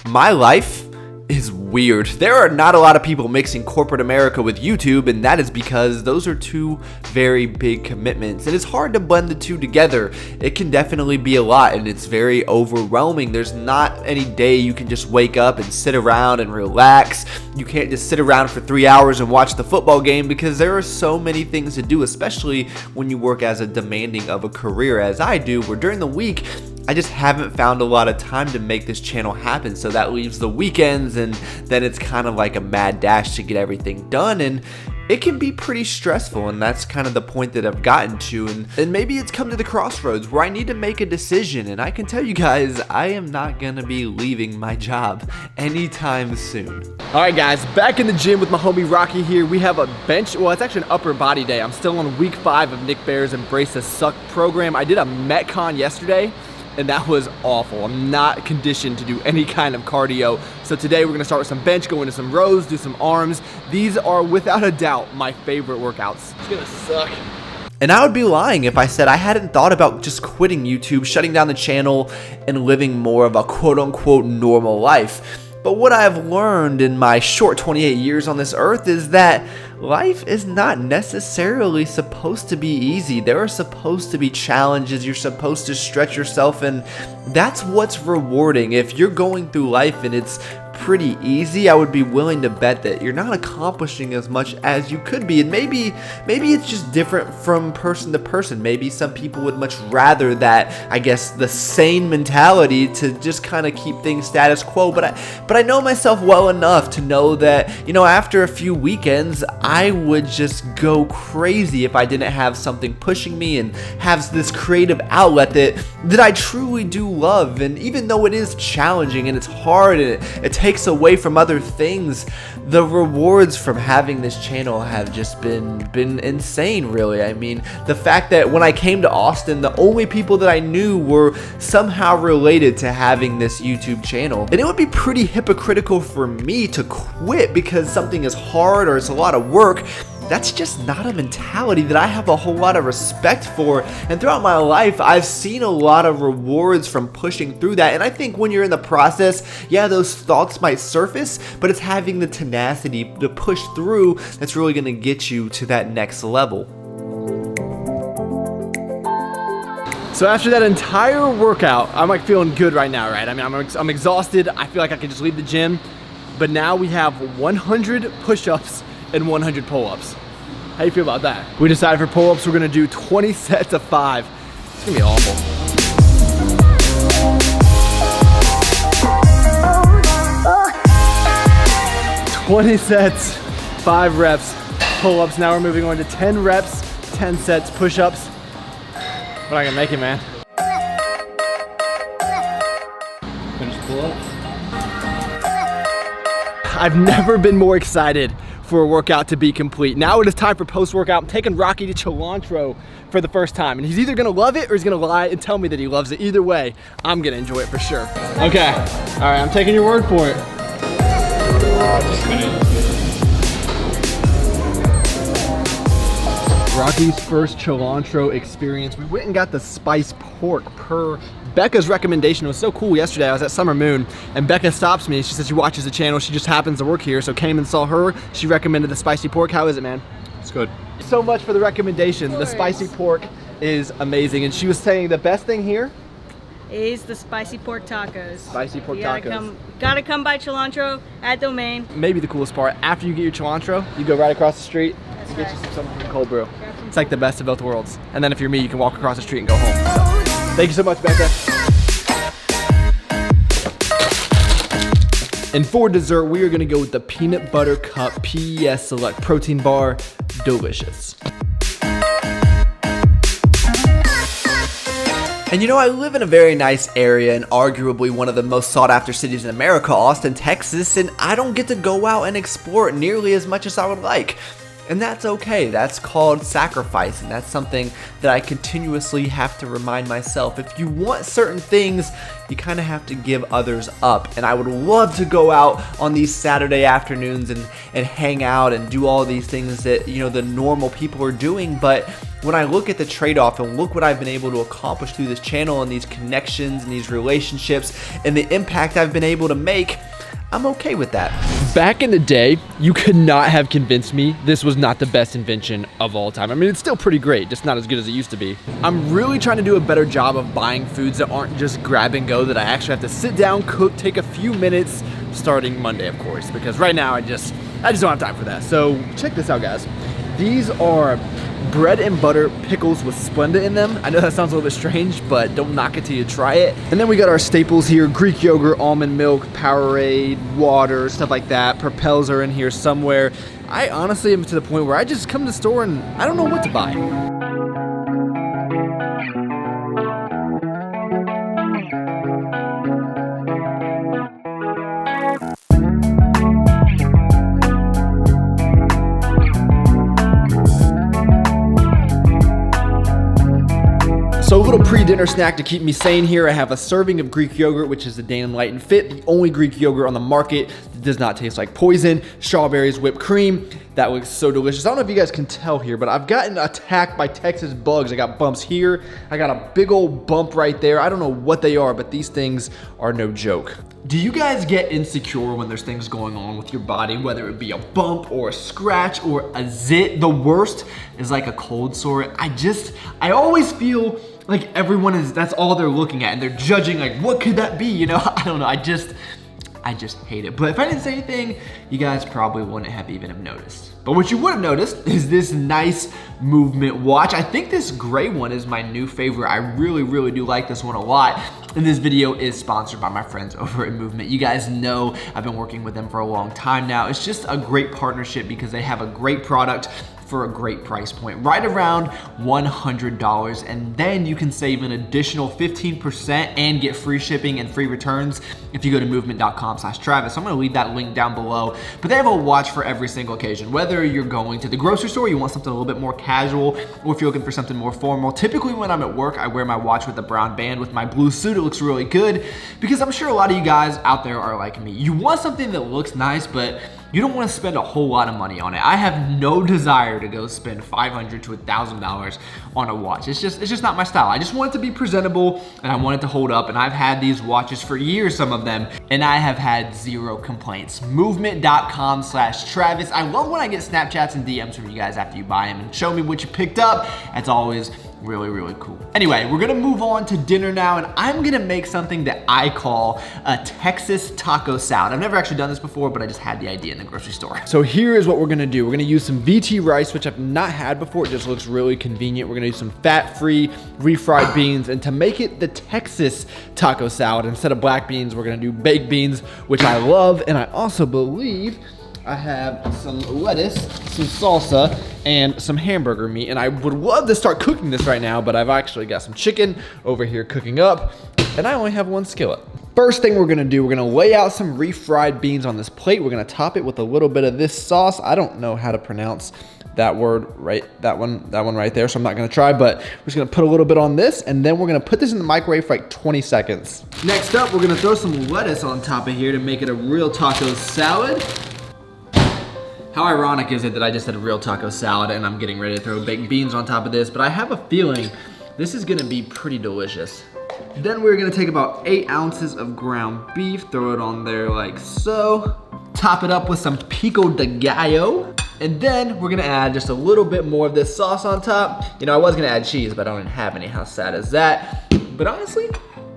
My life is weird. There are not a lot of people mixing corporate America with YouTube, and that is because those are two very big commitments, and it's hard to blend the two together. It can definitely be a lot, and it's very overwhelming. There's not any day you can just wake up and sit around and relax. You can't just sit around for 3 hours and watch the football game because there are so many things to do, especially when you work as a demanding of a career as I do, where during the week I just haven't found a lot of time to make this channel happen. So that leaves the weekends, and then it's kind of like a mad dash to get everything done, and it can be pretty stressful, and that's kind of the point that I've gotten to, and maybe it's come to the crossroads where I need to make a decision, and I can tell you guys, I am not gonna be leaving my job anytime soon. Alright guys, back in the gym with my homie Rocky here. We have a bench, well, it's actually an upper body day. I'm still on week 5 of Nick Bear's Embrace the Suck program. I did a Metcon yesterday, and that was awful. I'm not conditioned to do any kind of cardio. So today we're gonna start with some bench, go into some rows, do some arms. These are without a doubt my favorite workouts. It's gonna suck. And I would be lying if I said I hadn't thought about just quitting YouTube, shutting down the channel, and living more of a quote-unquote normal life. But what I've learned in my short 28 years on this earth is that life is not necessarily supposed to be easy. There are supposed to be challenges. You're supposed to stretch yourself, and that's what's rewarding. If you're going through life and it's pretty easy, I would be willing to bet that you're not accomplishing as much as you could be. And maybe it's just different from person to person. Maybe some people would much rather that, I guess, the sane mentality to just kind of keep things status quo. But I know myself well enough to know that, you know, after a few weekends, I would just go crazy if I didn't have something pushing me and have this creative outlet that I truly do love. And even though it is challenging and it's hard and it takes away from other things, the rewards from having this channel have just been insane, really. I mean, the fact that when I came to Austin, the only people that I knew were somehow related to having this YouTube channel. And it would be pretty hypocritical for me to quit because something is hard or it's a lot of work. That's just not a mentality that I have a whole lot of respect for. And throughout my life, I've seen a lot of rewards from pushing through that. And I think when you're in the process, yeah, those thoughts might surface, but it's having the tenacity to push through that's really gonna get you to that next level. So after that entire workout, I'm like feeling good right now, right? I mean, I'm exhausted. I feel like I could just leave the gym. But now we have 100 push-ups and 100 pull-ups. How you feel about that? We decided for pull-ups, we're gonna do 20 sets of 5. It's gonna be awful. Oh, 20 sets, 5 reps, pull-ups. Now we're moving on to 10 reps, 10 sets, push-ups. We're not gonna make it, man. Finish pull-ups. I've never been more excited for a workout to be complete. Now it is time for post-workout. I'm taking Rocky to cilantro for the first time, and he's either gonna love it or he's gonna lie and tell me that he loves it. Either way, I'm gonna enjoy it for sure. Okay, all right, I'm taking your word for it. Just a minute. Rocky's first cilantro experience. We went and got the spiced pork per Becca's recommendation. It was so cool yesterday. I was at Summer Moon and Becca stops me. She says she watches the channel. She just happens to work here, so came and saw her. She recommended the spicy pork. How is it, man? It's good. So much for the recommendation. The spicy pork is amazing. And she was saying the best thing here is the spicy pork tacos. Spicy pork tacos. Gotta come by cilantro at Domain. Maybe the coolest part, after you get your cilantro, you go right across the street and get you something from cold brew. It's like the best of both worlds. And then if you're me, you can walk across the street and go home. So, thank you so much, Becca. And for dessert, we are gonna go with the Peanut Butter Cup PES Select Protein Bar. Delicious. And you know, I live in a very nice area and arguably one of the most sought after cities in America, Austin, Texas, and I don't get to go out and explore it nearly as much as I would like. And that's okay. That's called sacrifice, and that's something that I continuously have to remind myself. If you want certain things, you kind of have to give others up. And I would love to go out on these Saturday afternoons and hang out and do all these things that, you know, the normal people are doing. But when I look at the trade-off and look what I've been able to accomplish through this channel and these connections and these relationships and the impact I've been able to make, I'm okay with that. Back in the day, you could not have convinced me this was not the best invention of all time. I mean, it's still pretty great, just not as good as it used to be. I'm really trying to do a better job of buying foods that aren't just grab and go, that I actually have to sit down, cook, take a few minutes, starting Monday, of course, because right now I just don't have time for that. So check this out, guys. These are bread and butter pickles with Splenda in them. I know that sounds a little bit strange, but don't knock it till you try it. And then we got our staples here: Greek yogurt, almond milk, Powerade, water, stuff like that. Propels are in here somewhere. I honestly am to the point where I just come to the store and I don't know what to buy. So a little pre-dinner snack to keep me sane here. I have a serving of Greek yogurt, which is the Dannon Light and Fit, the only Greek yogurt on the market that does not taste like poison. Strawberries, whipped cream. That looks so delicious. I don't know if you guys can tell here, but I've gotten attacked by Texas bugs. I got bumps here. I got a big old bump right there. I don't know what they are, but these things are no joke. Do you guys get insecure when there's things going on with your body, whether it be a bump or a scratch or a zit? The worst is like a cold sore. I always feel like everyone that's all they're looking at, and they're judging like, what could that be? You know, I don't know. I just hate it. But if I didn't say anything, you guys probably wouldn't have even have noticed. But what you would have noticed is this nice movement watch. I think this gray one is my new favorite. I really, really do like this one a lot. And this video is sponsored by my friends over at Movement. You guys know I've been working with them for a long time now. It's just a great partnership because they have a great product for a great price point, right around $100, and then you can save an additional 15% and get free shipping and free returns if you go to movement.com/Travis. I'm gonna leave that link down below. But they have a watch for every single occasion, whether you're going to the grocery store, you want something a little bit more casual, or if you're looking for something more formal. Typically when I'm at work, I wear my watch with a brown band with my blue suit. It looks really good because I'm sure a lot of you guys out there are like me. You want something that looks nice, but you don't want to spend a whole lot of money on it. I have no desire to go spend $500 to $1,000 on a watch. It's just not my style. I just want it to be presentable and I want it to hold up. And I've had these watches for years, some of them, and I have had zero complaints. Movement.com/Travis. I love when I get Snapchats and DMs from you guys after you buy them and show me what you picked up. That's always really, really cool. Anyway, we're gonna move on to dinner now, and I'm gonna make something that I call a Texas taco salad. I've never actually done this before, but I just had the idea in the grocery store. So here is what we're gonna do. We're gonna use some VT rice, which I've not had before. It just looks really convenient. We're gonna use some fat-free refried beans, and to make it the Texas taco salad, instead of black beans, we're gonna do baked beans, which I love, and I also believe I have some lettuce, some salsa, and some hamburger meat, and I would love to start cooking this right now, but I've actually got some chicken over here cooking up, and I only have one skillet. First thing we're gonna do, we're gonna lay out some refried beans on this plate. We're gonna top it with a little bit of this sauce. I don't know how to pronounce that word, right? That one right there, so I'm not gonna try, but we're just gonna put a little bit on this, and then we're gonna put this in the microwave for like 20 seconds. Next up, we're gonna throw some lettuce on top of here to make it a real taco salad. How ironic is it that I just had a real taco salad and I'm getting ready to throw baked beans on top of this, but I have a feeling this is gonna be pretty delicious. Then we're gonna take about 8 ounces of ground beef, throw it on there like so. Top it up with some pico de gallo. And then we're gonna add just a little bit more of this sauce on top. You know, I was gonna add cheese, but I don't have any. How sad is that? But honestly,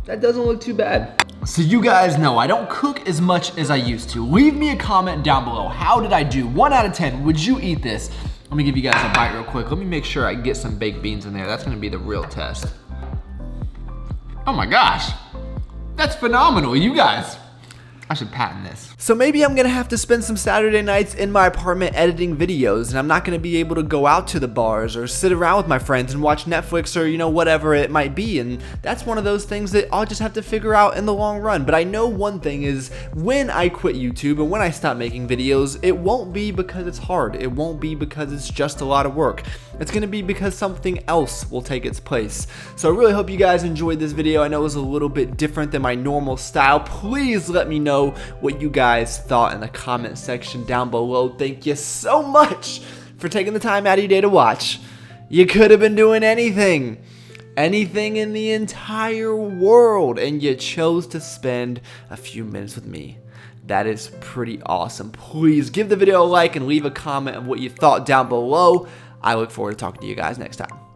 that doesn't look too bad. So you guys know I don't cook as much as I used to. Leave me a comment down below. How did I do? 1 out of 10, would you eat this? Let me give you guys a bite real quick. Let me make sure I get some baked beans in there. That's gonna be the real test. Oh my gosh, that's phenomenal, you guys. I should patent this. So maybe I'm gonna have to spend some Saturday nights in my apartment editing videos, and I'm not gonna be able to go out to the bars or sit around with my friends and watch Netflix or, you know, whatever it might be. And that's one of those things that I'll just have to figure out in the long run. But I know one thing is, when I quit YouTube and when I stop making videos, it won't be because it's hard. It won't be because it's just a lot of work. It's gonna be because something else will take its place. So I really hope you guys enjoyed this video. I know it was a little bit different than my normal style. Please let me know what you guys thought in the comment section down below. Thank you so much for taking the time out of your day to watch. You could have been doing anything in the entire world, and you chose to spend a few minutes with me. That is pretty awesome. Please give the video a like and leave a comment of what you thought down below. I look forward to talking to you guys next time.